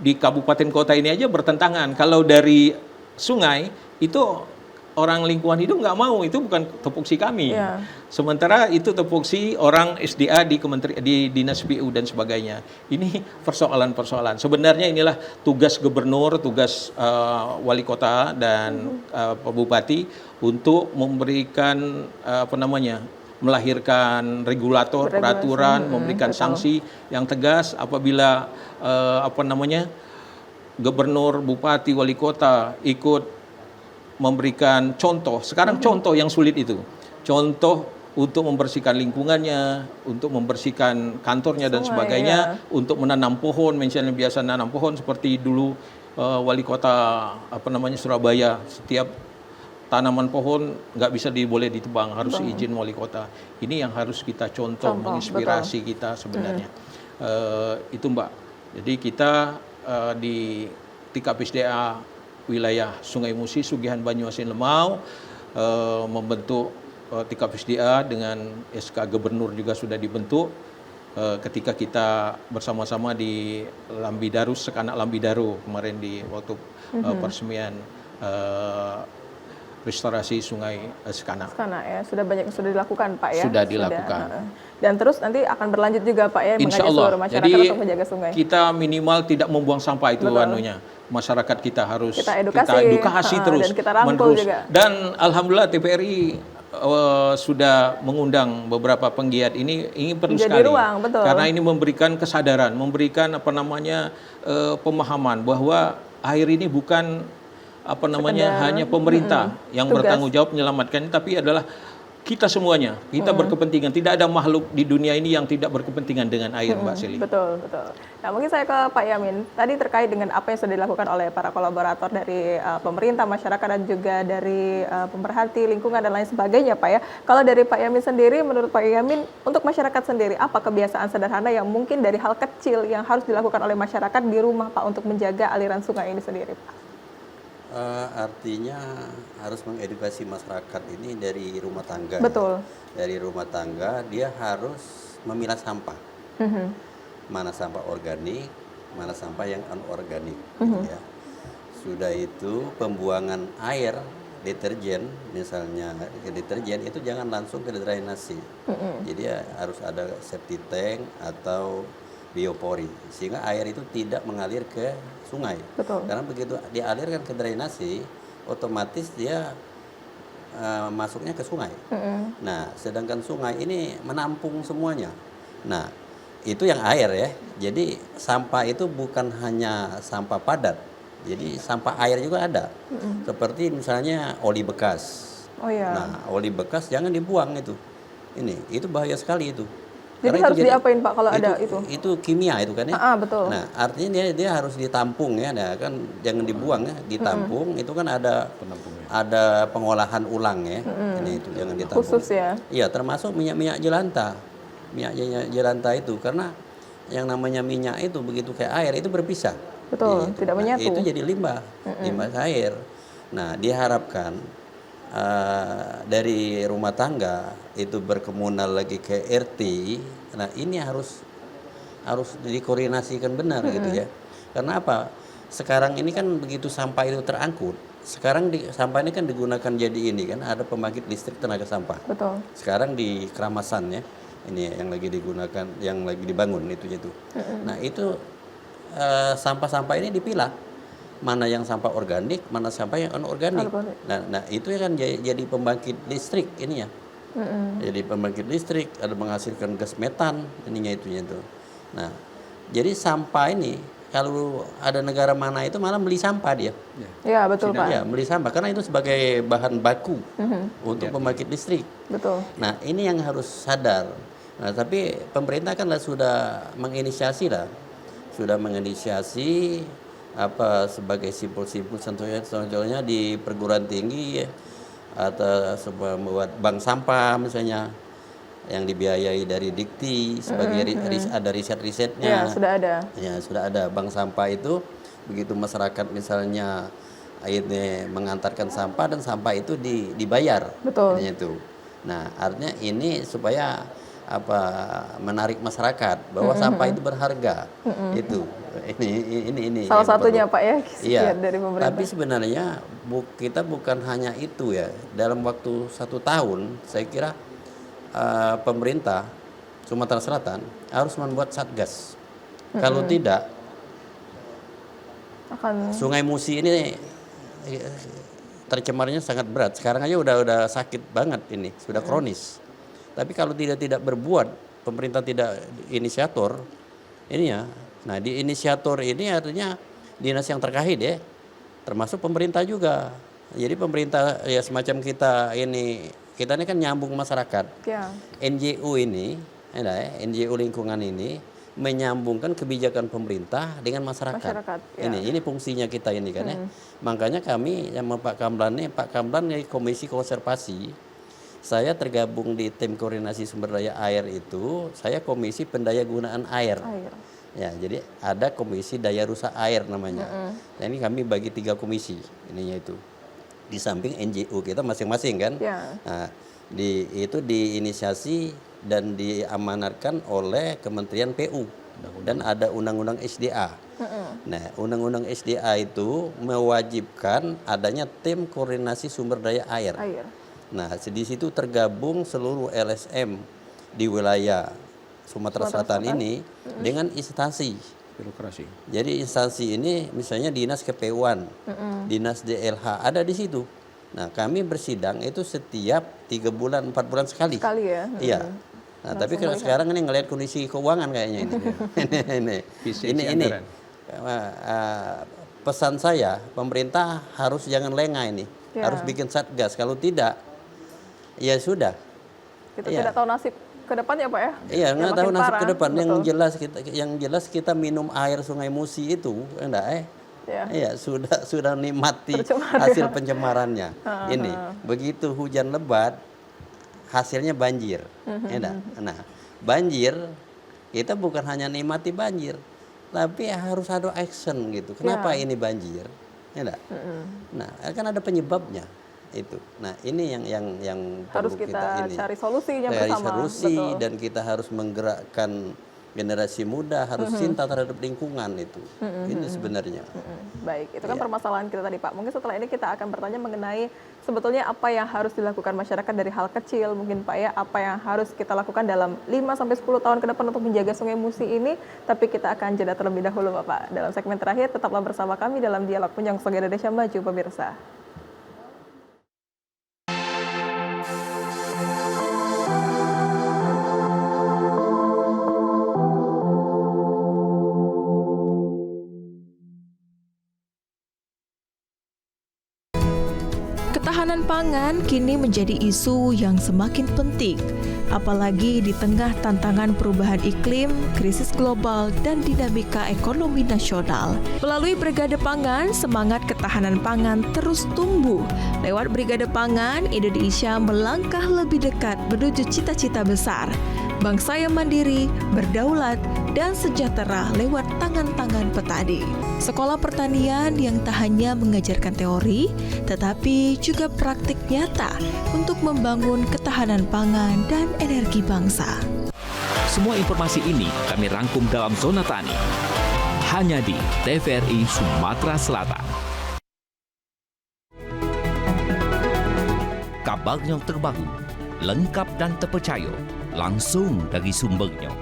di kabupaten kota ini aja bertentangan. Kalau dari sungai itu orang lingkungan hidup nggak mau, itu bukan tupoksi kami. Iya. Sementara itu tupoksi orang SDA di Dinas PU dan sebagainya. Ini persoalan-persoalan. Sebenarnya inilah tugas gubernur, tugas wali kota dan bupati untuk memberikan melahirkan regulator, peraturan, memberikan sanksi yang tegas apabila gubernur, bupati, wali kota ikut memberikan contoh. Sekarang contoh yang sulit itu. Contoh untuk membersihkan lingkungannya, untuk membersihkan kantornya dan sebagainya, untuk menanam pohon, misalnya biasa nanam pohon seperti dulu wali kota Surabaya, setiap tanaman pohon nggak bisa boleh ditebang, harus izin wali kota. Ini yang harus kita contoh menginspirasi kita sebenarnya. Itu Mbak. Jadi kita di TKPSDA wilayah Sungai Musi, Sugihan Banyuasin Lemau membentuk TKPSDA dengan SK Gubernur juga sudah dibentuk ketika kita bersama-sama di Lambidaru, Sekanak Lambidaru kemarin di waktu peresmian restorasi Sungai Sekanak. Sekanak ya, sudah dilakukan Pak ya? Sudah dilakukan. Dan terus nanti akan berlanjut juga Pak ya, Insya mengajak Allah. seluruh masyarakat Jadi, untuk menjaga sungai. Kita minimal tidak membuang sampah itu anunya. Masyarakat kita harus kita edukasi terus, dan kita rangkul juga. Dan alhamdulillah TPRI sudah mengundang beberapa penggiat ini perlu Jadi sekali. ruang, betul. Karena ini memberikan kesadaran, memberikan pemahaman bahwa air ini bukan hanya pemerintah yang bertanggung jawab menyelamatkan, tapi adalah kita semuanya. Kita berkepentingan. Tidak ada makhluk di dunia ini yang tidak berkepentingan dengan air, Mbak Seli. Betul, betul. Nah, mungkin saya ke Pak Yamin. Tadi terkait dengan apa yang sudah dilakukan oleh para kolaborator dari pemerintah, masyarakat, dan juga dari pemerhati lingkungan dan lain sebagainya, Pak ya. Kalau dari Pak Yamin sendiri, menurut Pak Yamin, untuk masyarakat sendiri, apa kebiasaan sederhana yang mungkin dari hal kecil yang harus dilakukan oleh masyarakat di rumah, Pak, untuk menjaga aliran sungai ini sendiri, Pak? Artinya harus mengedukasi masyarakat ini dari rumah tangga. Betul. Dari rumah tangga dia harus memilah sampah. Mana sampah organik, mana sampah yang anorganik. Ya. Sudah itu pembuangan air deterjen, misalnya deterjen itu jangan langsung ke drainase. Jadi harus ada septic tank atau biopori, sehingga air itu tidak mengalir ke sungai. Betul. Karena begitu dialirkan ke drainase, otomatis dia masuknya ke sungai. Nah, sedangkan sungai ini menampung semuanya. Nah, itu yang air ya. Jadi sampah itu bukan hanya sampah padat. Jadi sampah air juga ada. Seperti misalnya oli bekas. Oh iya. Nah, oli bekas jangan dibuang itu. Itu bahaya sekali itu. Jadi harus diapain Pak kalau ada itu? Itu kimia itu kan ya. Betul. Nah, artinya dia harus ditampung ya, nah, kan jangan dibuang ya, ditampung. Itu kan ada pengolahan ulang ya. Ini itu jangan ditampung. Khusus ya. Iya, termasuk minyak jelantah. Minyak jelantah itu karena yang namanya minyak itu begitu kayak air itu berpisah. Betul, gitu. tidak menyatu. Itu jadi limbah air. Nah, diharapkan dari rumah tangga itu berkomunal lagi ke RT. Nah, ini harus dikoordinasikan benar gitu ya. Karena apa? Sekarang ini kan begitu sampah itu terangkut. Sekarang sampah ini kan digunakan jadi ini kan ada pembangkit listrik tenaga sampah. Betul. Sekarang di Keramasan ya. Ini yang lagi digunakan, yang lagi dibangun itu. Nah, itu sampah-sampah ini dipilah. Mana yang sampah organik, mana sampah yang anorganik. Nah, itu kan jadi pembangkit listrik ini ya. Jadi pembangkit listrik ada menghasilkan gas metan ininya itunya itu. Nah, jadi sampah ini kalau ada negara mana itu malah beli sampah dia. Ya, betul Pak. Ya, beli sampah karena itu sebagai bahan baku untuk pembangkit listrik. Betul. Nah, ini yang harus sadar. Nah, tapi pemerintah kan sudah menginisiasi sebagai simpul-simpul contohnya di perguruan tinggi ya, atau sebuah membuat bank sampah misalnya yang dibiayai dari Dikti sebagai ada riset-risetnya. Ya, sudah ada. Ya, sudah ada bank sampah itu begitu masyarakat misalnya akhirnya mengantarkan sampah dan sampah itu dibayar. Betul. Itu. Nah, artinya ini supaya menarik masyarakat bahwa sampah itu berharga. Itu ini salah satunya perlu. Pak ya, Iya. dari pemerintah. Tapi sebenarnya kita bukan hanya itu ya. Dalam waktu 1 tahun saya kira pemerintah Sumatera Selatan harus membuat satgas. Kalau tidak, Sungai Musi ini tercemarnya sangat berat. Sekarang aja udah sakit banget ini, sudah kronis. Tapi kalau tidak berbuat, pemerintah tidak inisiator, ini ya. Nah, di inisiator ini artinya dinas yang terkait ya, termasuk pemerintah juga. Jadi pemerintah ya semacam kita ini kan nyambung masyarakat. Ya. NGO ini, NGO lingkungan ini menyambungkan kebijakan pemerintah dengan masyarakat. Ya. Ini fungsinya kita ini kan ya. Makanya kami sama Pak Kamlan dari Komisi Konservasi. Saya tergabung di tim koordinasi sumber daya air itu, saya komisi pendaya gunaan air. Ya, jadi ada komisi daya rusak air namanya. Nah, ini kami bagi 3 komisi ininya itu. Di samping NGO kita masing-masing kan. Ya. Nah, itu diinisiasi dan diamanatkan oleh Kementerian PU dan ada undang-undang SDA. Nah, undang-undang SDA itu mewajibkan adanya tim koordinasi sumber daya air. Nah, di situ tergabung seluruh LSM di wilayah Sumatera Selatan ini dengan instansi birokrasi. Jadi instansi ini misalnya Dinas KPU-an, Dinas DLH ada di situ. Nah, kami bersidang itu setiap 3 bulan, 4 bulan sekali. Ya? Iya. Nah, tapi kalau sekarang ini ngelihat kondisi keuangan kayaknya ini. ini. Pesan saya, pemerintah harus jangan lengah ini. Ya. Harus bikin satgas. Kalau tidak, ya sudah. Kita tidak tahu nasib ke depan ya Pak ya? Iya, nggak tahu nasib ke depan. Betul. Yang jelas kita minum air Sungai Musi itu, enggak Iya, sudah nikmati hasil pencemarannya. Ini begitu hujan lebat, hasilnya banjir. Nah, banjir kita bukan hanya nikmati banjir, tapi harus ada action gitu. Kenapa ini banjir? Nah, kan ada penyebabnya itu. Nah, ini yang harus perlu kita ini. cari solusinya Cari bersama. solusi Betul. dan kita harus menggerakkan generasi muda harus cinta terhadap lingkungan itu. Ini sebenarnya. Baik, itu kan permasalahan kita tadi Pak. Mungkin setelah ini kita akan bertanya mengenai sebetulnya apa yang harus dilakukan masyarakat dari hal kecil mungkin Pak ya, apa yang harus kita lakukan dalam 5-10 tahun ke depan untuk menjaga Sungai Musi ini. Tapi kita akan jeda terlebih dahulu Bapak. Dalam segmen terakhir tetaplah bersama kami dalam Dialog Menyongsong Indonesia Maju pemirsa. Ketahanan pangan kini menjadi isu yang semakin penting, apalagi di tengah tantangan perubahan iklim, krisis global, dan dinamika ekonomi nasional. Melalui Brigade Pangan, semangat ketahanan pangan terus tumbuh. Lewat Brigade Pangan, Indonesia melangkah lebih dekat menuju cita-cita besar. Bangsa yang mandiri, berdaulat, dan sejahtera lewat tangan-tangan petani. Sekolah pertanian yang tak hanya mengajarkan teori, tetapi juga praktik nyata untuk membangun ketahanan pangan dan energi bangsa. Semua informasi ini kami rangkum dalam Zona Tani. Hanya di TVRI Sumatera Selatan. Kabarnya terbaru, lengkap dan terpercaya, langsung dari sumbernya.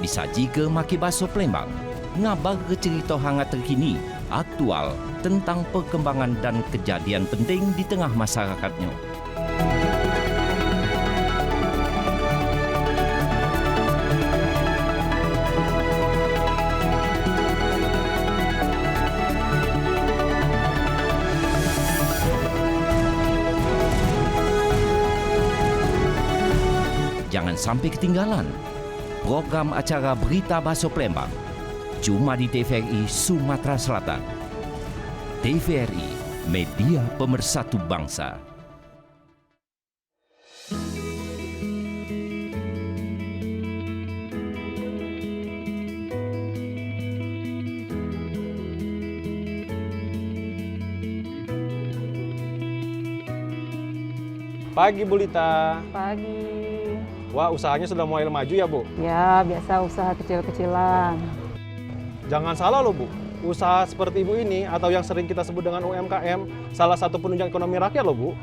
Disaji ke Maki Baso Palembang, ngabar ke cerita hangat terkini, aktual tentang perkembangan dan kejadian penting di tengah masyarakatnya. Jangan sampai ketinggalan program acara Berita Baso Palembang cuma di TVRI Sumatera Selatan. TVRI, media pemersatu bangsa. Pagi Bu Lita. Pagi. Wah, usahanya sudah mulai maju ya Bu? Ya, biasa usaha kecil-kecilan. Jangan salah loh Bu, usaha seperti Ibu ini atau yang sering kita sebut dengan UMKM, salah satu penunjang ekonomi rakyat loh Bu.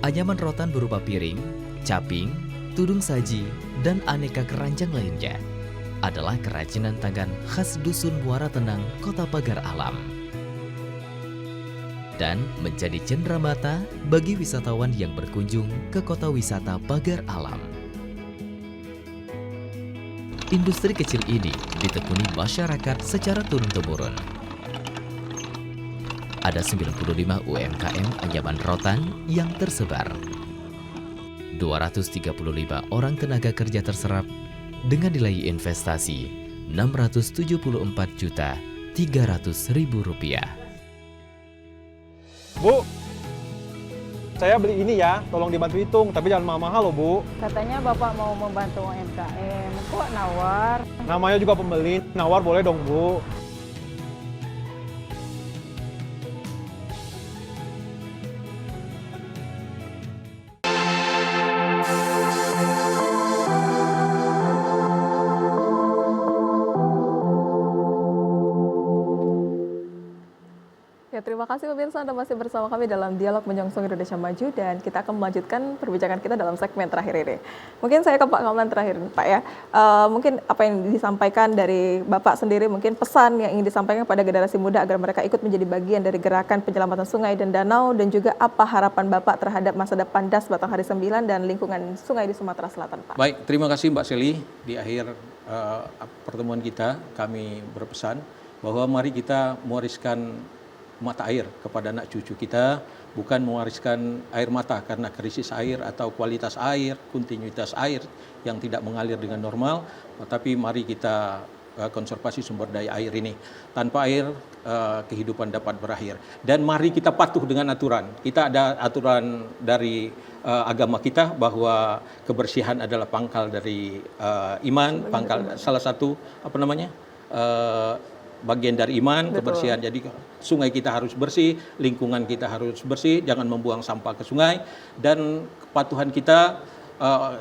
Anyaman rotan berupa piring, caping, tudung saji, dan aneka keranjang lainnya adalah kerajinan tangan khas Dusun Muara Tenang, Kota Pagar Alam. Dan menjadi cenderamata bagi wisatawan yang berkunjung ke kota wisata Pagar Alam. Industri kecil ini ditekuni masyarakat secara turun-temurun. Ada 95 UMKM anyaman rotan yang tersebar. 235 orang tenaga kerja terserap dengan nilai investasi Rp674.300.000. Bu, saya beli ini ya, tolong dibantu hitung, tapi jangan mahal-mahal loh Bu. Katanya Bapak mau membantu UMKM, kok nawar? Namanya juga pembeli, nawar boleh dong Bu. Ya, terima kasih pemirsa, Anda masih bersama kami dalam Dialog Menyongsong Indonesia Maju dan kita akan melanjutkan perbincangan kita dalam segmen terakhir ini. Mungkin saya ke Pak Kamlan terakhir, Pak ya. Mungkin apa yang disampaikan dari Bapak sendiri, mungkin pesan yang ingin disampaikan pada generasi muda agar mereka ikut menjadi bagian dari gerakan penyelamatan sungai dan danau, dan juga apa harapan Bapak terhadap masa depan DAS Batanghari 9 dan lingkungan sungai di Sumatera Selatan, Pak. Baik, terima kasih Mbak Seli. Di akhir pertemuan kita, kami berpesan bahwa mari kita mewariskan mata air kepada anak cucu kita, bukan mewariskan air mata karena krisis air atau kualitas air, kontinuitas air yang tidak mengalir dengan normal, tetapi mari kita konservasi sumber daya air ini. Tanpa air, kehidupan dapat berakhir. Dan mari kita patuh dengan aturan. Kita ada aturan dari agama kita bahwa kebersihan adalah pangkal dari iman, pangkal salah satu bagian dari iman. Betul. Kebersihan. Jadi sungai kita harus bersih, lingkungan kita harus bersih, jangan membuang sampah ke sungai, dan kepatuhan kita,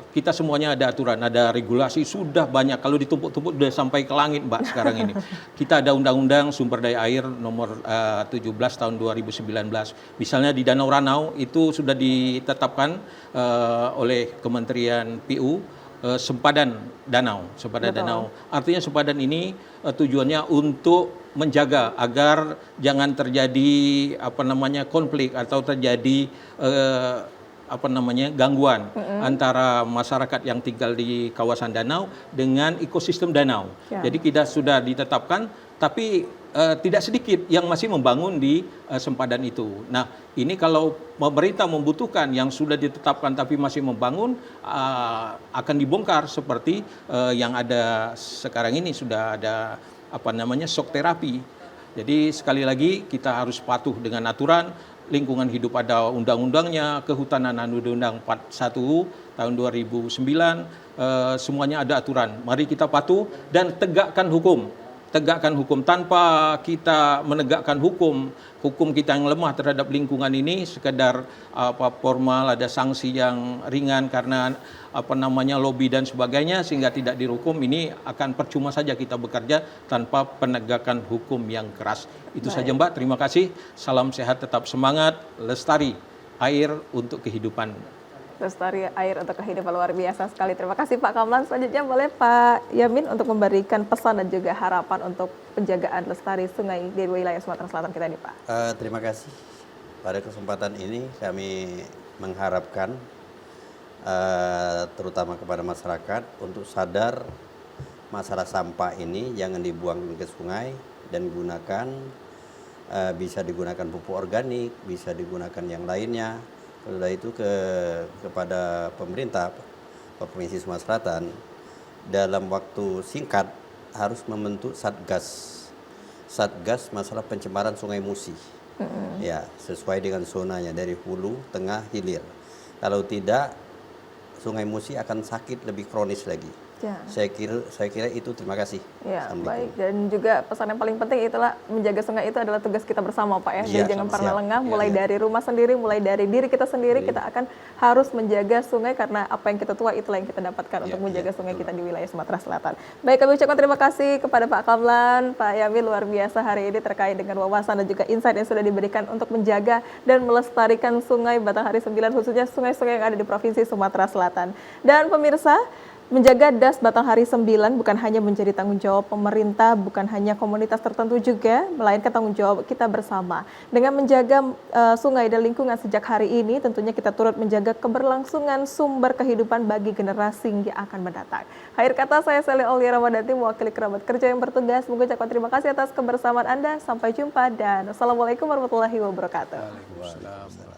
kita semuanya ada aturan, ada regulasi, sudah banyak. Kalau ditumpuk-tumpuk sudah sampai ke langit Mbak sekarang ini. Kita ada Undang-Undang Sumber Daya Air nomor 17 tahun 2019. Misalnya di Danau Ranau itu sudah ditetapkan oleh Kementerian PU, sempadan danau. Artinya sempadan ini tujuannya untuk menjaga agar jangan terjadi konflik atau terjadi gangguan antara masyarakat yang tinggal di kawasan danau dengan ekosistem danau. Ya. Jadi kita sudah ditetapkan, tapi tidak sedikit yang masih membangun di sempadan itu. Nah, ini kalau pemerintah membutuhkan yang sudah ditetapkan tapi masih membangun, akan dibongkar seperti yang ada sekarang ini, sudah ada shock terapi. Jadi sekali lagi kita harus patuh dengan aturan. Lingkungan hidup ada undang-undangnya, kehutanan Undang-Undang 41 tahun 2009, semuanya ada aturan. Mari kita patuh dan tegakkan hukum. Tegakkan hukum. Tanpa kita menegakkan hukum kita yang lemah terhadap lingkungan ini, sekedar formal, ada sanksi yang ringan karena lobby dan sebagainya sehingga tidak dihukum, ini akan percuma saja kita bekerja tanpa penegakan hukum yang keras. Itu saja Mbak, terima kasih. Salam sehat, tetap semangat, lestari air untuk kehidupan. Lestari air untuk kehidupan, luar biasa sekali. Terima kasih Pak Kamlan. Selanjutnya boleh Pak Yamin untuk memberikan pesan dan juga harapan untuk penjagaan lestari sungai di wilayah Sumatera Selatan kita ini Pak. Terima kasih. Pada kesempatan ini kami mengharapkan terutama kepada masyarakat untuk sadar masalah sampah ini jangan dibuang ke sungai dan gunakan, bisa digunakan pupuk organik, bisa digunakan yang lainnya. Sudah itu kepada pemerintah Provinsi Sumatera Selatan dalam waktu singkat harus membentuk satgas masalah pencemaran Sungai Musi. Ya, sesuai dengan zonanya dari hulu, tengah, hilir. Kalau tidak, Sungai Musi akan sakit lebih kronis lagi. Ya. Saya kira itu, terima kasih. Ya, Assalamualaikum. baik. Dan juga pesan yang paling penting itulah menjaga sungai itu adalah tugas kita bersama, Pak ya. Iya, Jadi jangan pernah siap. lengah, Iya, mulai iya. dari rumah sendiri, mulai dari diri kita sendiri, kita akan harus menjaga sungai karena apa yang kita tuai itulah yang kita dapatkan untuk menjaga sungai kita di wilayah Sumatera Selatan. Baik, kami ucapkan terima kasih kepada Pak Kamlan, Pak Yamin, luar biasa hari ini terkait dengan wawasan dan juga insight yang sudah diberikan untuk menjaga dan melestarikan sungai Batanghari 9, khususnya sungai-sungai yang ada di Provinsi Sumatera Selatan. Dan pemirsa, menjaga Das Batanghari 9 bukan hanya menjadi tanggung jawab pemerintah, bukan hanya komunitas tertentu juga, melainkan tanggung jawab kita bersama. Dengan menjaga sungai dan lingkungan sejak hari ini, tentunya kita turut menjaga keberlangsungan sumber kehidupan bagi generasi yang akan mendatang. Akhir kata, saya Sally Aulia Ramadhanti, mewakili kerabat kerja yang bertugas, mengucapkan terima kasih atas kebersamaan Anda. Sampai jumpa dan wassalamualaikum warahmatullahi wabarakatuh. Waalaikumsalam.